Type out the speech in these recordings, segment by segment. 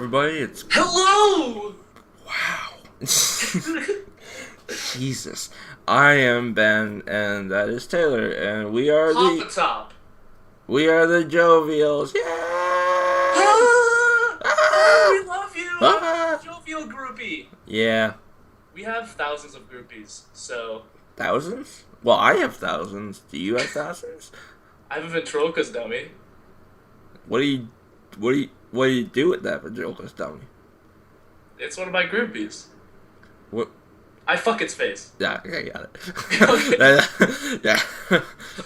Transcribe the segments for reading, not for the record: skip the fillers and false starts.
everybody. It's Hello! wow. Jesus. I am Ben, and that is Taylor, and we are Pop the top. the Jovials. Yeah. We love you! I'm a jovial groupie. Yeah. We have thousands of groupies, so Thousands? Well, I have thousands. Do you have thousands? I have a ventriloquist dummy. What do you do with that ventriloquist dummy? It's one of my groupies. What? I fuck its face. Yeah, I got it. Okay. Yeah.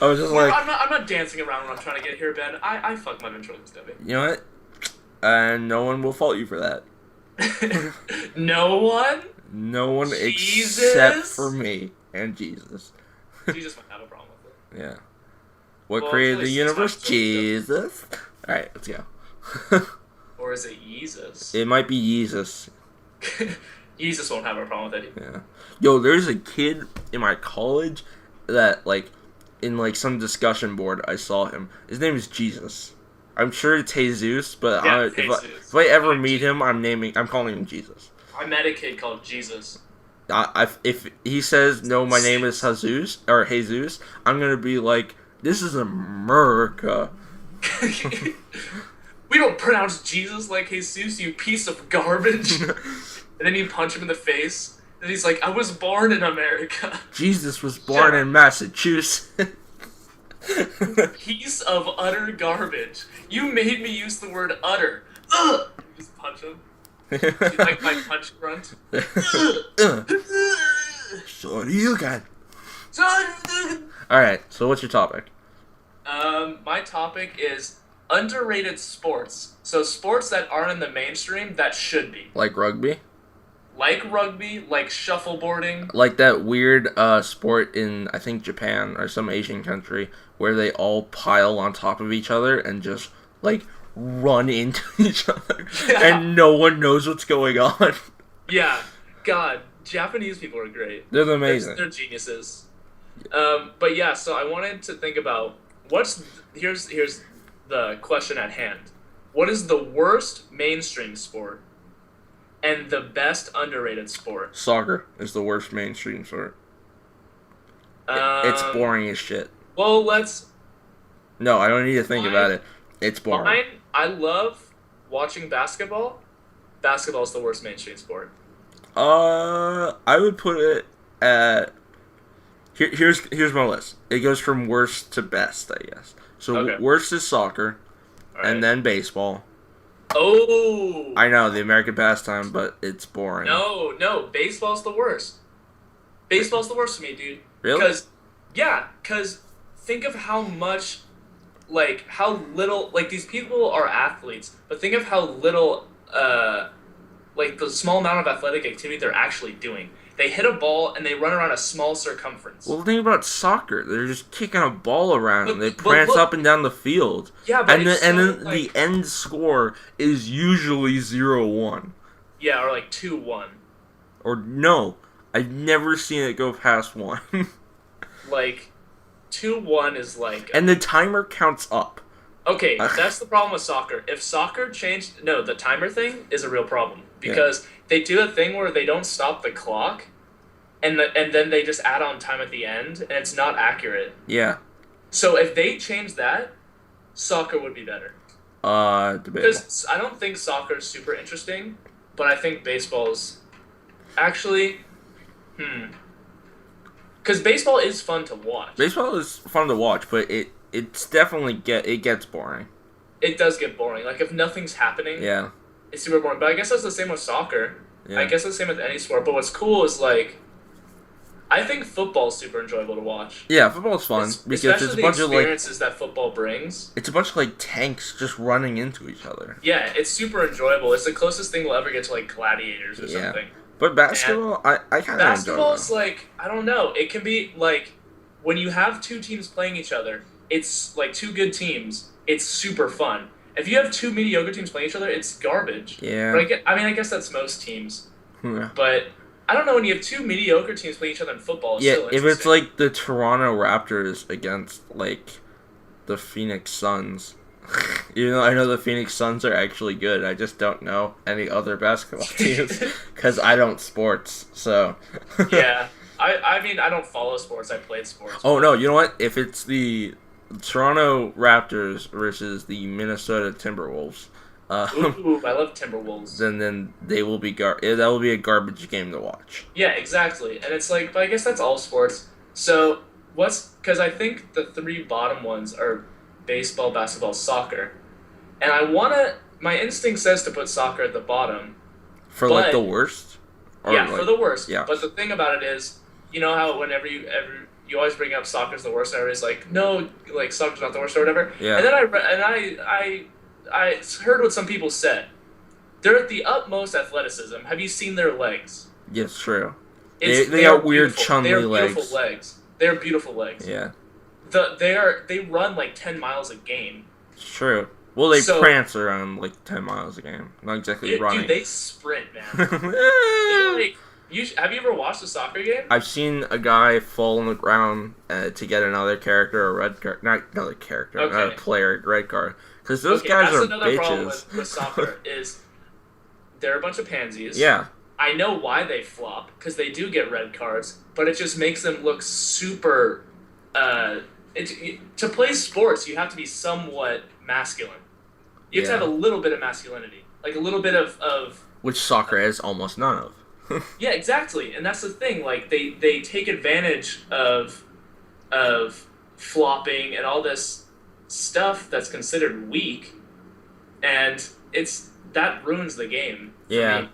I was just like, I'm not dancing around when I'm trying to get here, Ben. I fuck my ventriloquist dummy. you know what? And no one will fault you for that. No one? No one Jesus? except for me and Jesus. Jesus might have a problem with it. Yeah. What Well, created the it's universe? not Jesus. Jesus. Alright, let's go. Or is it Jesus? It might be Jesus. Jesus won't have a problem with it. Yeah. Yo, there's a kid in my college that, like, in, like, some discussion board, I saw him. His name is Jesus. I'm sure it's Jesus, but Yeah, if I ever meet him, I'm calling him Jesus. I met a kid called Jesus. If he says, no, my name is Jesus, I'm gonna be like, this is America. We don't pronounce Jesus like Jesus, you piece of garbage. And then you punch him in the face. And he's like, I was born in America. Jesus was born in Massachusetts. Piece of utter garbage. You made me use the word utter. Ugh! You just punch him. You like my punch grunt? So do you got. Alright, so what's your topic? My topic is underrated sports. So sports that aren't in the mainstream that should be. Like rugby? Like rugby, like shuffleboarding. Like that weird sport in, I think, Japan or some Asian country where they all pile on top of each other and just, like, run into each other. Yeah. And no one knows what's going on. Yeah, God, Japanese people are great. They're amazing. They're geniuses. But yeah, so I wanted to think about here's the question at hand. What is the worst mainstream sport and the best underrated sport? Soccer is the worst mainstream sport. It's boring as shit. Well, let's... No, I don't need to think about it. It's boring. I love watching basketball. Basketball is the worst mainstream sport. I would put it at... Here's my list. It goes from worst to best, I guess. So Okay. Worst is soccer, All right. and then baseball. Oh! I know, the American pastime, but it's boring. No, baseball's the worst. Baseball's the worst for me, dude. Really? Because think of how much, like, how little, like, these people are athletes, but think of how little, like, the small amount of athletic activity they're actually doing. They hit a ball and they run around a small circumference. Well, think about soccer. They're just kicking a ball around and they But prance look- up and down the field. Yeah, but And it's then so, the like, end score is usually 0-1. yeah, or like 2-1. Or no, I've never seen it go past 1. Like, 2-1 is like... And the timer counts up. Okay, that's the problem with soccer. If soccer changed... No, the timer thing is a real problem. Because they do a thing where they don't stop the clock, and then they just add on time at the end, and it's not accurate. Yeah. So if they change that, soccer would be better. Debatable. Because I don't think soccer is super interesting, but I think baseball's... Actually, Because baseball is fun to watch. Baseball is fun to watch, but it's definitely it gets boring. It does get boring. Like, if nothing's happening, Yeah. it's super boring. But I guess that's the same with soccer. Yeah. I guess it's the same with any sport. But what's cool is, like, I think football's super enjoyable to watch. Yeah, football's fun because Especially it's a the bunch of like experiences that football brings. it's a bunch of like tanks just running into each other. Yeah, it's super enjoyable. It's the closest thing we'll ever get to, like, gladiators or Yeah. something. But basketball, I kind of enjoy Basketball that. is like, I don't know. It can be like when you have two teams playing each other. It's like two good teams. It's super fun. If you have two mediocre teams playing each other, it's garbage. Yeah. But I guess that's most teams. Yeah. But I don't know, when you have two mediocre teams playing each other in football. It's Yeah, still if it's interesting. like the Toronto Raptors against like the Phoenix Suns, Even though I know the Phoenix Suns are actually good, I just don't know any other basketball teams because I don't sports. So Yeah, I mean, I don't follow sports. I played sports. oh no, you know what? If it's the Toronto Raptors versus the Minnesota Timberwolves, Ooh, I love Timberwolves. then they will be that will be a garbage game to watch. Yeah, exactly. And it's like, but I guess that's all sports. So because I think the three bottom ones are baseball, basketball, soccer, and my instinct says to put soccer at the bottom. For like the worst. Or yeah, for the worst. Yeah. But the thing about it is, you know how whenever you always bring up soccer's the worst, and everybody's like, no, like soccer's not the worst or whatever. Yeah. And then I heard what some people said. They're at the utmost athleticism. Have you seen their legs? Yes, true. They got weird Chun-Li legs. They're beautiful legs. They're beautiful legs. Yeah. They run like 10 miles a game. It's true. Well, they prance around like 10 miles a game. Not exactly running. Dude, they sprint, man. Have you ever watched a soccer game? I've seen a guy fall on the ground to get another character a red card. Not another character, another player red card. Because those guys are another bitches. Problem with soccer is they're a bunch of pansies. Yeah. I know why they flop, because they do get red cards, but it just makes them look super... to play sports, you have to be somewhat masculine. You have to have a little bit of masculinity. Like a little bit of... Which soccer has almost none of. Yeah, exactly. And that's the thing. Like, they take advantage of flopping and all this stuff that's considered weak, and that ruins the game. Yeah.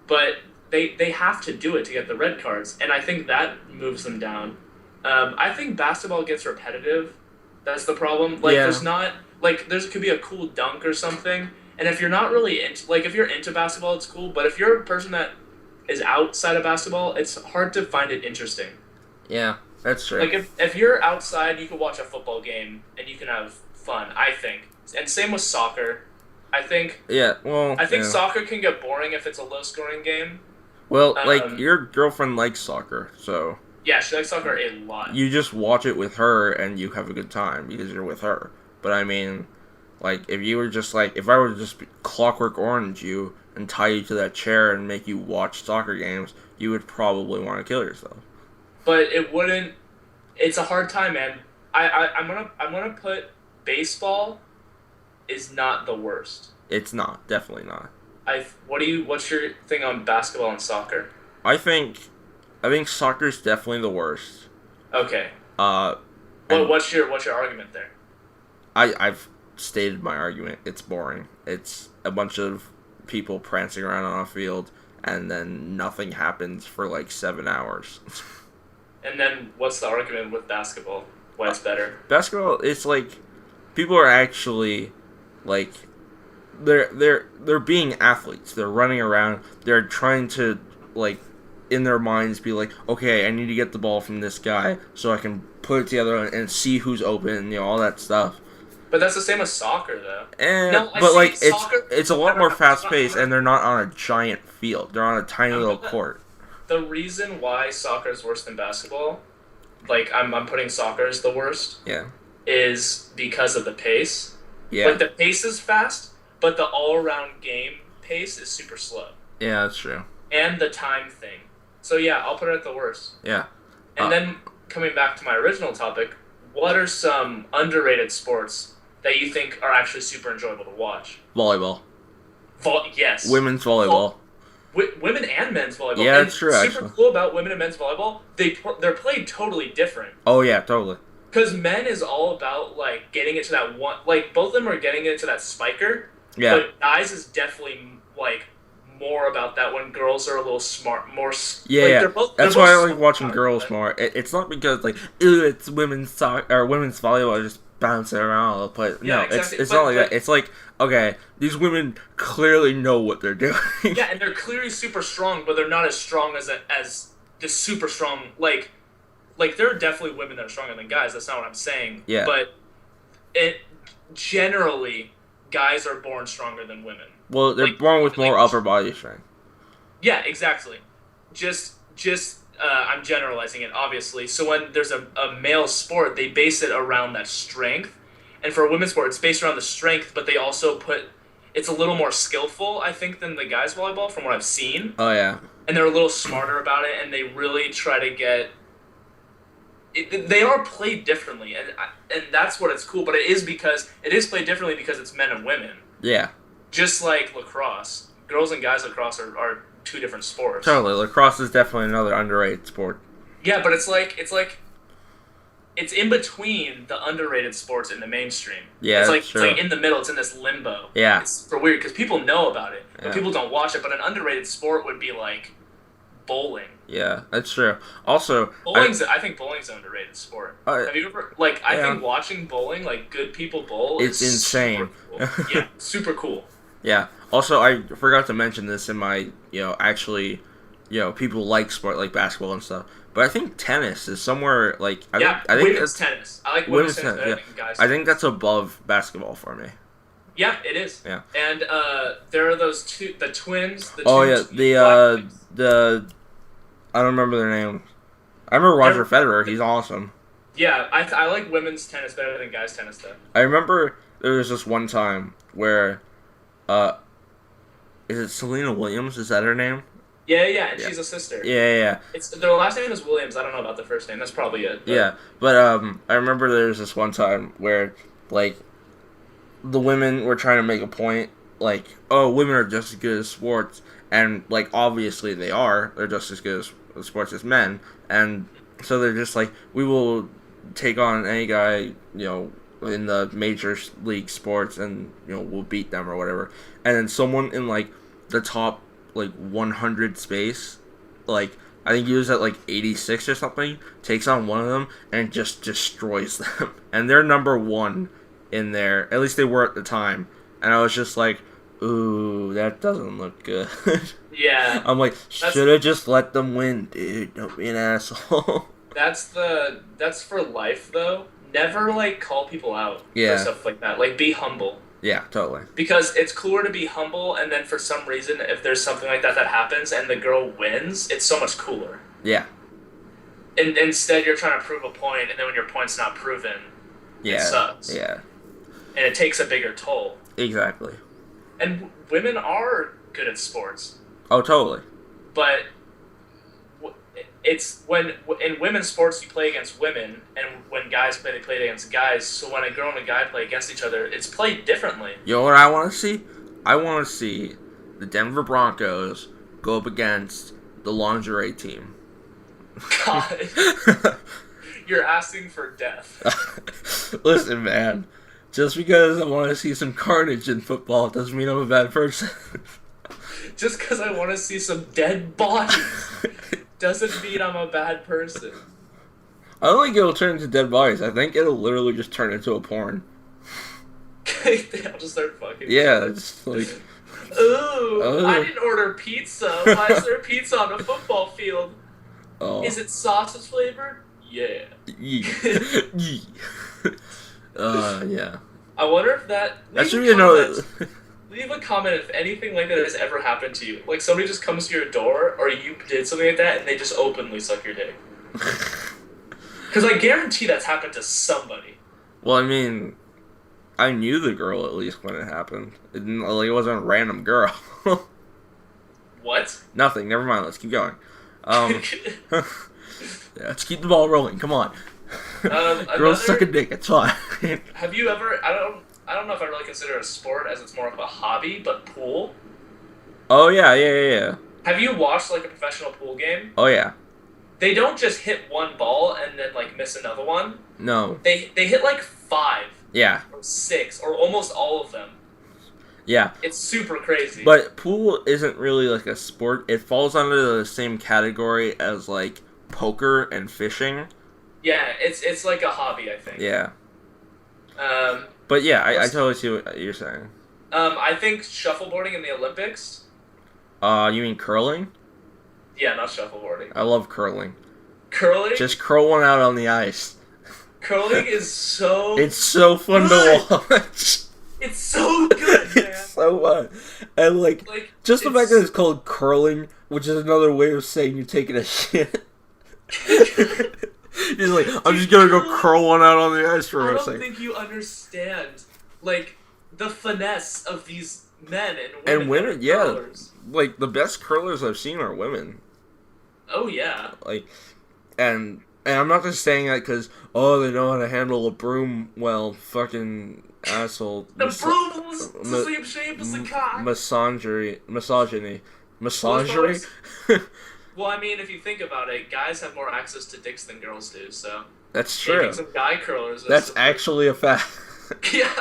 But they have to do it to get the red cards, and I think that moves them down. I think basketball gets repetitive. That's the problem. Like, there's not... Like, there could be a cool dunk or something, and if you're not really into... Like, if you're into basketball, it's cool, but if you're a person that is outside of basketball, it's hard to find it interesting. Yeah, that's true. Like, if you're outside, you can watch a football game, and you can have fun, I think. And same with soccer. I think... Yeah, well... I think soccer can get boring if it's a low-scoring game. Well, like, your girlfriend likes soccer, so... Yeah, she likes soccer a lot. You just watch it with her, and you have a good time, because you're with her. But, I mean, like, if you were just, like... If I were to just Clockwork Orange you and tie you to that chair and make you watch soccer games, you would probably want to kill yourself. But it wouldn't... It's a hard time, man. I'm gonna put baseball is not the worst. It's not. Definitely not. What's your thing on basketball and soccer? I think soccer's definitely the worst. Okay. What's your argument there? I've stated my argument. It's boring. It's a bunch of people prancing around on a field, and then nothing happens for like 7 hours. And then what's the argument with basketball? Why it's better? Basketball, it's like people are actually like they're being athletes. They're running around. They're trying to like in their minds be like, okay, I need to get the ball from this guy so I can put it together and see who's open, all that stuff. But that's the same as soccer, though. It's a lot more fast paced, and they're not on a giant field. They're on a tiny little court. The reason why soccer is worse than basketball, like I'm putting soccer as the worst. Yeah. Is because of the pace. Yeah. Like the pace is fast, but the all-around game pace is super slow. Yeah, that's true. And the time thing. So yeah, I'll put it at the worst. Yeah. And then coming back to my original topic, what are some underrated sports that you think are actually super enjoyable to watch? Volleyball. Yes. Women's volleyball. Women and men's volleyball. Yeah, that's true. Super cool about women and men's volleyball, they're played totally different. Oh yeah, totally. Because men is all about like getting it to that one, like both of them are getting it to that spiker. Yeah. But guys is definitely like more about that when girls are a little more. Yeah, like, that's why I like watching girls more. It's not because like it's women's soccer or women's volleyball just bouncing around all the place. Yeah, no, exactly. it's not like that. It's like, okay, these women clearly know what they're doing. Yeah, and they're clearly super strong, but they're not as strong as the super strong like there are definitely women that are stronger than guys. That's not what I'm saying. Yeah. But generally guys are born stronger than women. Well, they're born with more upper body strength. Yeah, exactly. Just I'm generalizing it, obviously. So when there's a male sport, they base it around that strength, And for a women's sport, it's based around the strength, but they also it's a little more skillful, I think, than the guys volleyball from what I've seen. Oh yeah. And they're a little smarter about it, and they really try to get. They are played differently, and that's what it's cool. But it is played differently because it's men and women. Yeah. Just like lacrosse, girls and guys lacrosse are two different sports. Totally, lacrosse is definitely another underrated sport. Yeah, but it's in between the underrated sports and the mainstream. Yeah, it's like in the middle. It's in this limbo. Yeah, it's super weird because people know about it, but people don't watch it. But an underrated sport would be like bowling. Yeah, that's true. Also, I think bowling's an underrated sport. Have you ever I think watching bowling, like good people bowl, it's insane. Super cool. Yeah, super cool. Yeah. Also, I forgot to mention this in my people like sport like basketball and stuff. But I think tennis is somewhere like I think women's tennis. I like women's tennis better than guys. I think that's above basketball for me. Yeah, it is. Yeah. And there are those the twins. The I don't remember their name. I remember Roger Federer. He's awesome. Yeah, I like women's tennis better than guys tennis though. I remember there was this one time where, is it Serena Williams? Is that her name? Yeah, and she's a sister. Yeah. Their last name is Williams. I don't know about the first name. That's probably it. But. Yeah, but I remember there was this one time where like the women were trying to make a point, like, oh, women are just as good at sports, and like obviously they are. They're just as good at sports as men, and so they're just like, we will take on any guy, in the major league sports, and we'll beat them or whatever. And then someone in like the top like 100 space, like I think he was at like 86 or something, takes on one of them and just destroys them. And they're number one in there, at least they were at the time. And I was just like, ooh, that doesn't look good. Yeah. I'm like, should have just let them win, dude. Don't be an asshole. That's for life though. Never like call people out for stuff like that. Like be humble. Yeah, totally. Because it's cooler to be humble, and then for some reason, if there's something like that happens and the girl wins, it's so much cooler. Yeah. And instead, you're trying to prove a point, and then when your point's not proven, it sucks. Yeah. And it takes a bigger toll. Exactly. And women are good at sports. Oh, totally. But it's when in women's sports you play against women, and when guys play, they play against guys. So when a girl and a guy play against each other, it's played differently. You know what I want to see? I want to see the Denver Broncos go up against the lingerie team. God, you're asking for death. Listen, man. Just because I want to see some carnage in football doesn't mean I'm a bad person. Just because I want to see some dead bodies doesn't mean I'm a bad person. I don't think it'll turn into dead bodies. I think it'll literally just turn into a porn. I'll just start fucking. Yeah, it's like. Ooh, I didn't order pizza. Why is there pizza on a football field? Oh. Is it sausage flavored? Yeah. Yeah. Yeah. I wonder if that should be another. Leave a comment if anything like that has ever happened to you. Like somebody just comes to your door, or you did something like that, and they just openly suck your dick. Because I guarantee that's happened to somebody. Well, I mean, I knew the girl at least when it happened. It wasn't a random girl. What? Nothing. Never mind. Let's keep going. Yeah, let's keep the ball rolling. Come on. Girls suck a dick. It's fine. Have you ever? I don't know if I really consider it a sport, as it's more of a hobby, but pool. Oh yeah. Have you watched like a professional pool game? Oh yeah. They don't just hit one ball and then like miss another one. No. They hit like 5. Yeah. Or 6, or almost all of them. Yeah. It's super crazy. But pool isn't really like a sport. It falls under the same category as like poker and fishing. Yeah, it's like a hobby, I think. Yeah. But yeah, I totally see what you're saying. I think shuffleboarding in the Olympics. You mean curling? Yeah, not shuffleboarding. I love curling. Curling? Just curl one out on the ice. Curling is so... It's so fun to watch. It's so good, man. It's so fun. And like just the fact that it's called curling, which is another way of saying you're taking a shit. He's like, I'm just gonna go curl one out on the ice for I a don't second. think you understand, like, the finesse of these men And women, that are yeah. curlers. Like, the best curlers I've seen are women. Oh yeah. Like, and I'm not just saying that because, oh, they know how to handle a broom well, fucking asshole. The broom was the same shape as the cock. Misogyny. Well, I mean, if you think about it, guys have more access to dicks than girls do, so That's maybe true. some guy curlers. That's actually a fact. Yeah.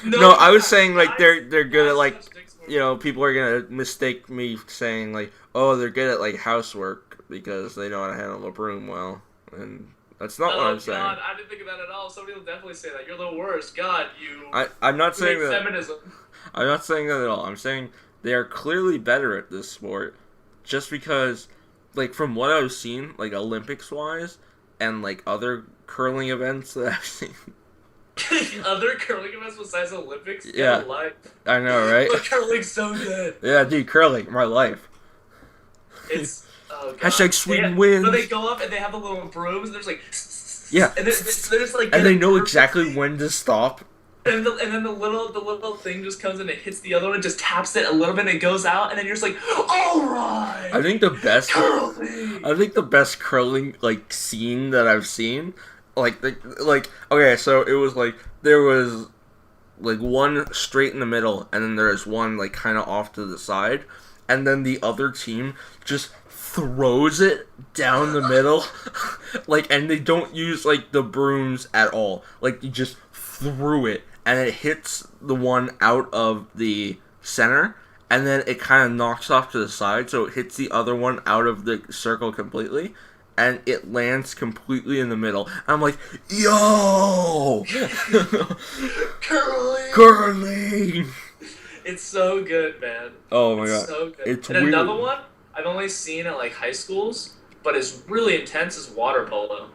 No, I was saying like they're good guys at like, touch dicks more. you know, people are gonna mistake me saying like, oh, they're good at like housework because they know how to handle a broom well, and that's not what I'm saying. God, I didn't think of that at all. Somebody will definitely say that. You're the worst. God, you. I'm not you saying hate that. feminism. I'm not saying that at all. I'm saying they are clearly better at this sport, just because, like from what I've seen, like Olympics wise, and like other curling events that I've seen. Other curling events besides Olympics? Get Yeah. a life. I know, right? But curling's so good. Yeah, dude, curling, my life. It's oh god. Hashtag Sweden They- wins. But they go up and they have the little brooms and there's like Yeah. and they're just like And they getting know perfectly- exactly when to stop. and then the little thing just comes and it hits the other one, just taps it a little bit and it goes out and then you're just like, alright! I think the best Curling! I think the best curling like scene that I've seen, like okay, so it was like there was like one straight in the middle, and then there's one like kind of off to the side, and then the other team just throws it down the middle, like, and they don't use like the brooms at all, like you just threw it, and it hits the one out of the center. And then it kind of knocks off to the side, so it hits the other one out of the circle completely, and it lands completely in the middle. I'm like, yo! Curling! Curling! It's so good, man. Oh my It's god. so good. It's and weird. another one I've only seen at like high schools, but is really intense is water polo.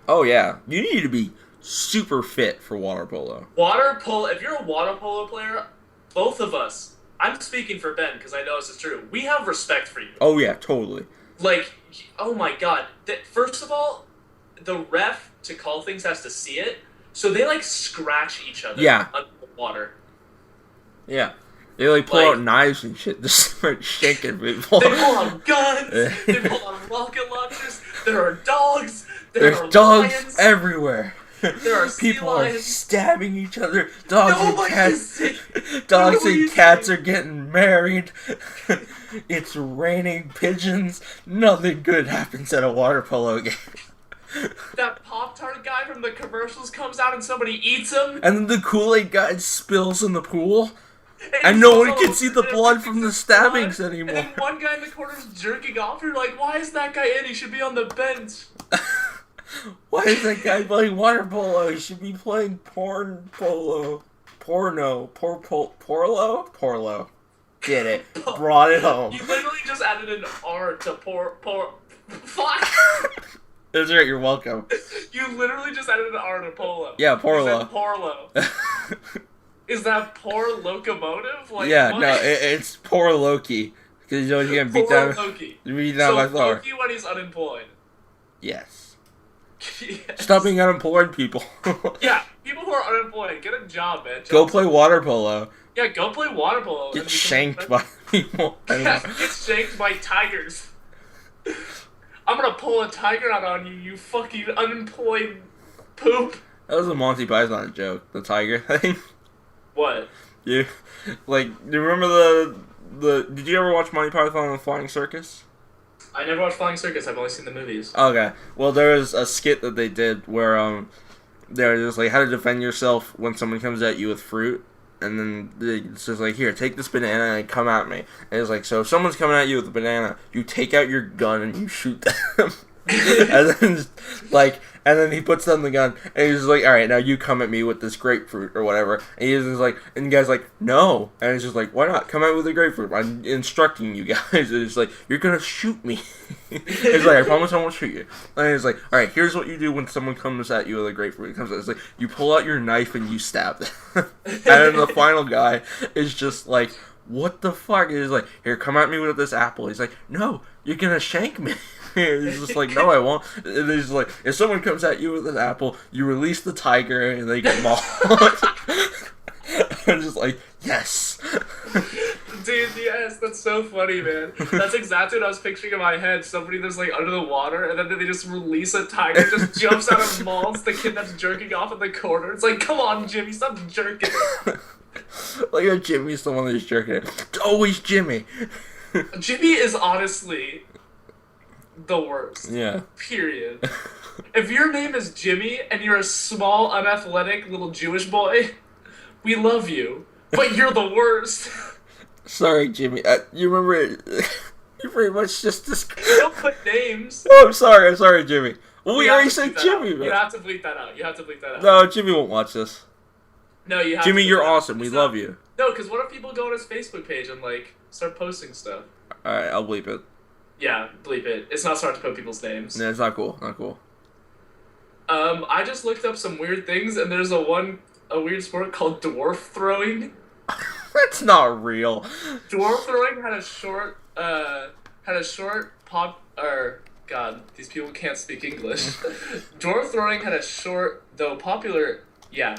Oh yeah. You need to be super fit for water polo. Water polo, if you're a water polo player, both of us, I'm speaking for Ben because I know this is true, we have respect for you. Oh yeah, totally. Like, oh my god. First of all, the ref to call things has to see it, so they like scratch each other Yeah. under the water. Yeah. They like pull Like- out knives and shit to start shaking people. They pull out guns, they pull out rocket launchers, there are dogs, there are There's dogs lions, everywhere. there are sea People are lions. stabbing each other. Dogs Nobody and is cats. safe. Dogs Nobody and is cats safe. are getting married. It's raining pigeons. Nothing good happens at a water polo game. That Pop-Tart guy from the commercials comes out and somebody eats him. And then the Kool-Aid guy spills in the pool. And And he no falls one all can over see the and blood everything's from the just stabbings blood. anymore. And then one guy in the corner is jerking off. You're like, why is that guy in? He should be on the bench. Why is that guy playing water polo? He should be playing porn polo. Porno. Porlo? Get it. Brought it home. You literally just added an R to fuck. That's right, you're welcome. You literally just added an R to polo. Yeah, You Porlo. said Porlo. Is that poor locomotive? Like, Yeah, what? no, it's poor Loki. Because you know he's getting beat Poor down, Loki. beat down by So Thor. Loki when he's unemployed. Yes. Yes. Stop being unemployed, people. Yeah, people who are unemployed, get a job, man. Go Jobs- play water polo. Yeah, go play water polo. Get and shanked become- by people. Yeah, get shanked by tigers. I'm gonna pull a tiger out on you, you fucking unemployed poop. That was a Monty Python joke, the tiger thing. What? You, like, do you remember the? Did you ever watch Monty Python and the Flying Circus? I never watched Flying Circus. I've only seen the movies. Okay, well there was a skit that they did where they're just like how to defend yourself when someone comes at you with fruit, and then it's just like, here, take this banana and come at me. And it's like, so if someone's coming at you with a banana, you take out your gun and you shoot them. and then and then he puts down the gun and he's like, all right, now you come at me with this grapefruit or whatever. And he's just like, and the guy's like, no. And he's just like, why not? Come at me with a grapefruit. I'm instructing you guys. And it's like, you're gonna shoot me. He's like, I promise I won't shoot you. And he's like, all right, here's what you do when someone comes at you with a grapefruit. It's like, you pull out your knife and you stab them. And then the final guy is just like, what the fuck? He's like, here, come at me with this apple. He's like, no, you're gonna shank me. He's just like, no, I won't. And he's like, if someone comes at you with an apple, you release the tiger and they get mauled. I'm just like, yes. Dude, yes, that's so funny, man. That's exactly what I was picturing in my head. Somebody that's like under the water, and then they just release a tiger, just jumps out and mauls the kid that's jerking off in the corner. It's like, come on, Jimmy, stop jerking. Like, Jimmy's the one that's jerking it. It's always Jimmy. Jimmy is honestly the worst. Yeah. Period. If your name is Jimmy and you're a small, unathletic little Jewish boy, we love you, but you're the worst. Sorry, Jimmy. You remember it? You pretty much just Don't put names. Oh, I'm sorry, Jimmy. Well, we already said Jimmy, man. You have to bleep that out. No, Jimmy won't watch this. No, you have Jimmy, to you're awesome. We love you. No, because what if people go on his Facebook page and, like, start posting stuff? Alright, I'll bleep it. Yeah, bleep it. It's not smart to put people's names. No, it's not cool. Not cool. I just looked up some weird things, and there's a weird sport called dwarf throwing. That's not real. Dwarf throwing had a short God, these people can't speak English. Dwarf throwing had a short, though popular. Yeah.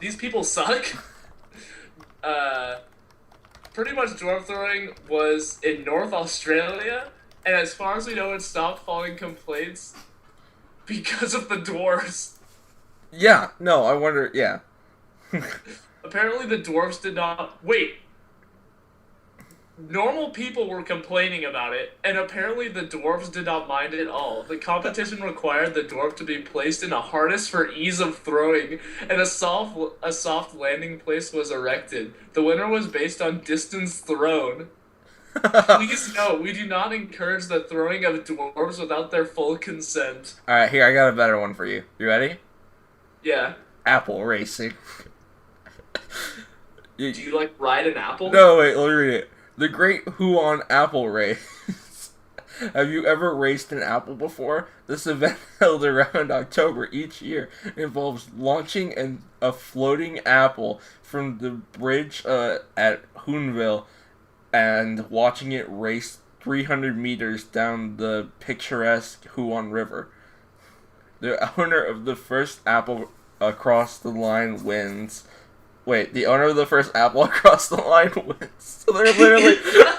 These people suck. Pretty much dwarf throwing was in North Australia, and as far as we know, it stopped following complaints because of the dwarves. Yeah. No, I wonder. Yeah. Apparently, the dwarves did not. Wait. Normal people were complaining about it, and apparently the dwarves did not mind it at all. The competition required the dwarf to be placed in a harness for ease of throwing, and a soft landing place was erected. The winner was based on distance thrown. Please note, we do not encourage the throwing of dwarves without their full consent. Alright, here, I got a better one for you. You ready? Yeah. Apple racing. Do you, like, ride an apple? No, wait, let me read it. The Great Huon Apple Race. Have you ever raced an apple before? This event, held around October each year, involves launching a floating apple from the bridge at Huonville and watching it race 300 meters down the picturesque Huon River. The owner of the first apple across the line wins. Wait, the owner of the first apple across the line wins. So they're literally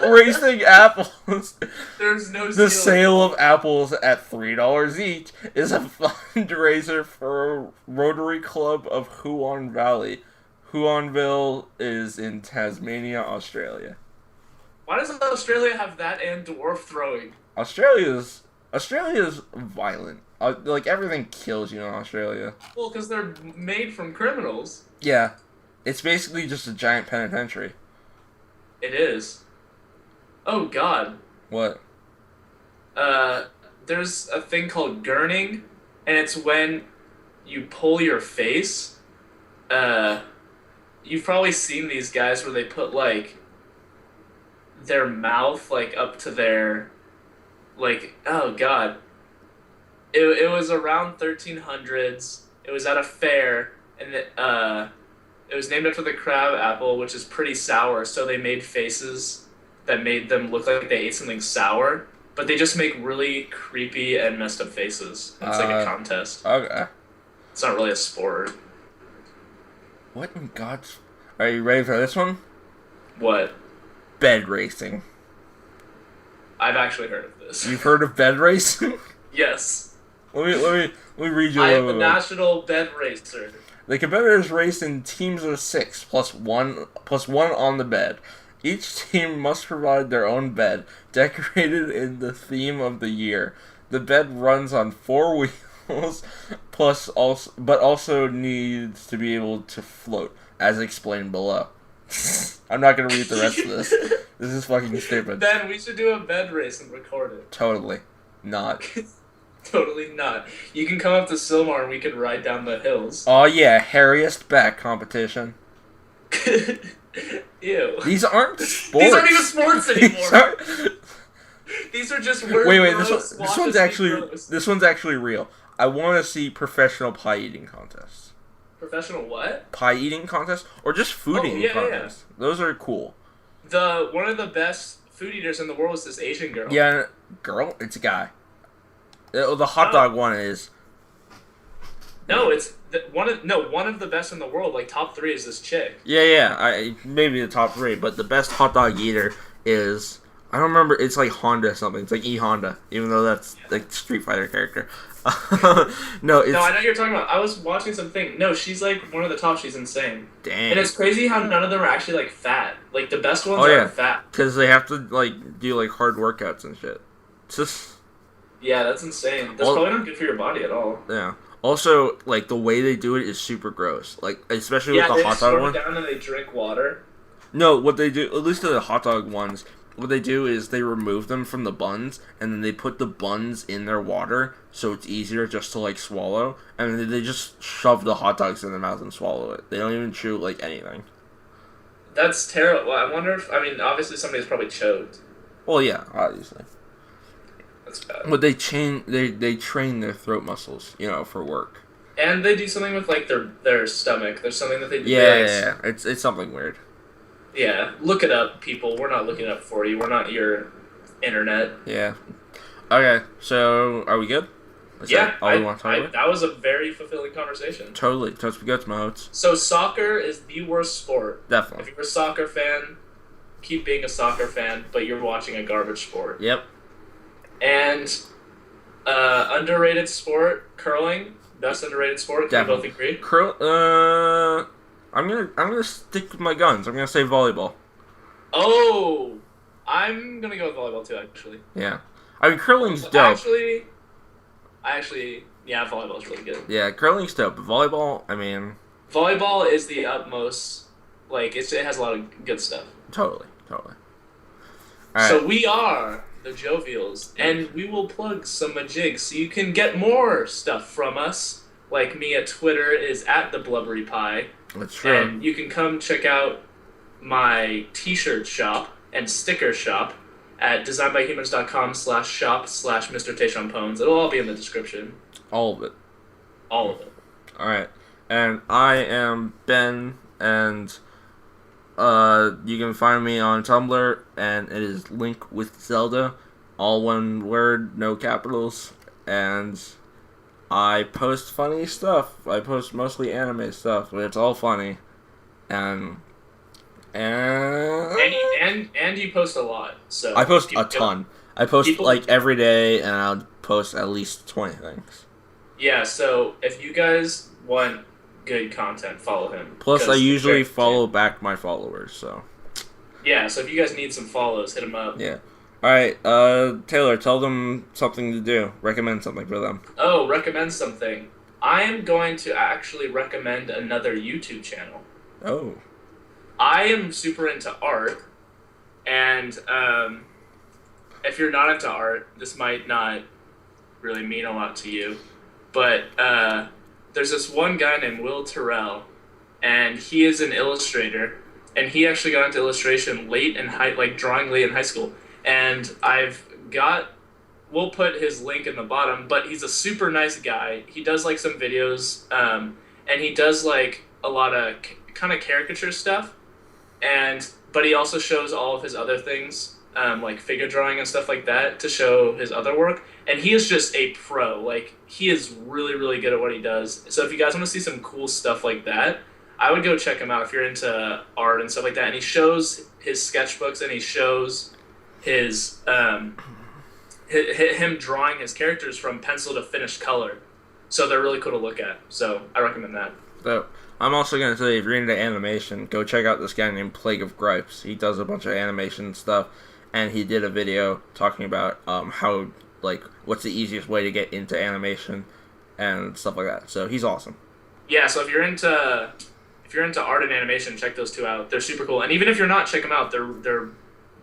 racing apples. There's no The sale of apples at $3 each is a fundraiser for Rotary Club of Huon Valley. Huonville is in Tasmania, Australia. Why does Australia have that and dwarf throwing? Australia's violent. Like, everything kills you in Australia. Well, because they're made from criminals. Yeah. It's basically just a giant penitentiary. It is. Oh, God. What? There's a thing called gurning, and it's when you pull your face. You've probably seen these guys where they put, like, their mouth, like, up to their, like, oh, God. It was around 1300s. It was at a fair, and it was named after the crab apple, which is pretty sour, so they made faces that made them look like they ate something sour, but they just make really creepy and messed up faces. It's like a contest. Okay. It's not really a sport. What in God's... Are you ready for this one? What? Bed racing. I've actually heard of this. You've heard of bed racing? Yes. Let me read you a I little am a bit. national bed racer. The competitors race in teams of 6, plus one on the bed. Each team must provide their own bed, decorated in the theme of the year. The bed runs on 4 wheels, but also needs to be able to float, as explained below. I'm not gonna read the rest of this. This is fucking stupid. Ben, we should do a bed race and record it. Totally. Not. Totally not. You can come up to Sylmar and we can ride down the hills. Oh yeah, hairiest back competition. Ew. These aren't sports. These aren't even sports anymore. These are just words. Wait. This one's actually real. I want to see professional pie eating contests. Professional what? Pie eating contests, or just food eating contests. Yeah. Those are cool. One of the best food eaters in the world is this Asian girl. Yeah, girl, it's a guy. The hot Oh. dog one is. No, it's one of the best in the world. Like top 3 is this chick. Yeah. Maybe the top 3, but the best hot dog eater is. I don't remember. It's like Honda something. It's like E Honda, even though that's like Street Fighter character. No, it's No, I know you're talking about. I was watching something. No, she's like one of the top. She's insane. damn. And it's crazy how none of them are actually like fat. Like the best ones Oh, yeah. are fat. Because they have to like do like hard workouts and shit. It's just Yeah, that's insane. That's Well- probably not good for your body at all. yeah. Also, like the way they do it is super gross. Like especially Yeah, with they the hot just dog throw one. it down and they drink water. No, what they do, at least the hot dog ones, what they do is they remove them from the buns and then they put the buns in their water so it's easier just to like swallow. And then they just shove the hot dogs in their mouth and swallow it. They don't even chew like anything. That's terrible. I wonder if obviously somebody's probably choked. Well, yeah, obviously. That's bad. But they train their throat muscles, for work. And they do something with like their stomach. There's something that they do. Yeah. It's something weird. Yeah, look it up, people. We're not looking it up for you. We're not your internet. Yeah. Okay, so are we good? Is Yeah, that all we want to talk about? that was a very fulfilling conversation. Totally. Totes good, Mohots. So soccer is the worst sport. If Definitely. you're a soccer fan, keep being a soccer fan, but you're watching a garbage sport. Yep. And underrated sport, curling, best underrated sport. Can we both Definitely. agree? I'm gonna stick with my guns. I'm gonna say volleyball. Oh, I'm gonna go with volleyball too. Actually, Yeah. I mean, curling's dope. Actually, yeah, volleyball is really good. Yeah, curling's dope. But volleyball, I mean, Volleyball is the utmost. Like it has a lot of good stuff. totally. All right. So we are the Jovials, and we will plug some jigs so you can get more stuff from us. Like me at Twitter is at the Blubbery Pie, That's true. and you can come check out my T-shirt shop and sticker shop at designbyhumans.com/shop/Mr. Tayshon It'll all be in the description. All of it. All of it. All right. And I am Ben, and you can find me on Tumblr, and it is Link with Zelda, all one word, no capitals, and I post funny stuff. I post mostly anime stuff, but it's all funny, and And you post a lot. So I post people a ton. I post people- like every day, and I'll post at least 20 things. Yeah, so if you guys want good content, follow him. Plus, I Because usually they're- follow back my followers, so. Yeah, so if you guys need some follows, hit him up. Yeah. Alright, Taylor, tell them something to do. Recommend something for them. Oh, recommend something. I am going to actually recommend another YouTube channel. Oh. I am super into art, and if you're not into art, this might not really mean a lot to you, but there's this one guy named Will Terrell, and he is an illustrator, and he actually got into illustration drawing late in high school, and we'll put his link in the bottom, but he's a super nice guy. He does like some videos, and he does like a lot of kind of caricature stuff, but he also shows all of his other things, like figure drawing and stuff like that, to show his other work. And he is just a pro. Like, he is really, really good at what he does. So if you guys want to see some cool stuff like that, I would go check him out if you're into art and stuff like that. And he shows his sketchbooks, and he shows his him drawing his characters from pencil to finished color. So they're really cool to look at. So I recommend that. So, I'm also going to say, if you're into animation, go check out this guy named Plague of Gripes. He does a bunch of animation stuff, and he did a video talking about how, like, what's the easiest way to get into animation and stuff like that. So, he's awesome. Yeah, so if you're into art and animation, check those two out. They're super cool. And even if you're not, check them out. They're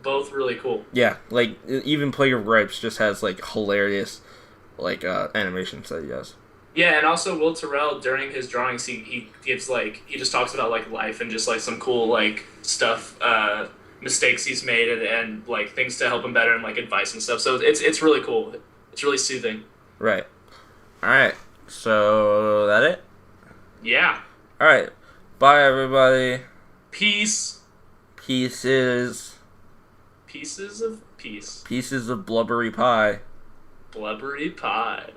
both really cool. Yeah, like, even Plague of Gripes just has, like, hilarious, like, animations that he does. Yeah, and also Will Terrell, during his drawings, he gives, like, he just talks about, like, life and just, like, some cool, like, stuff, mistakes he's made and like, things to help him better and, like, advice and stuff. So it's really cool. It's really soothing. Right. Alright, so, that it? Yeah. Alright, bye everybody. Peace. Pieces. Peace. pieces of peace. Pieces of blubbery pie. Blubbery pie.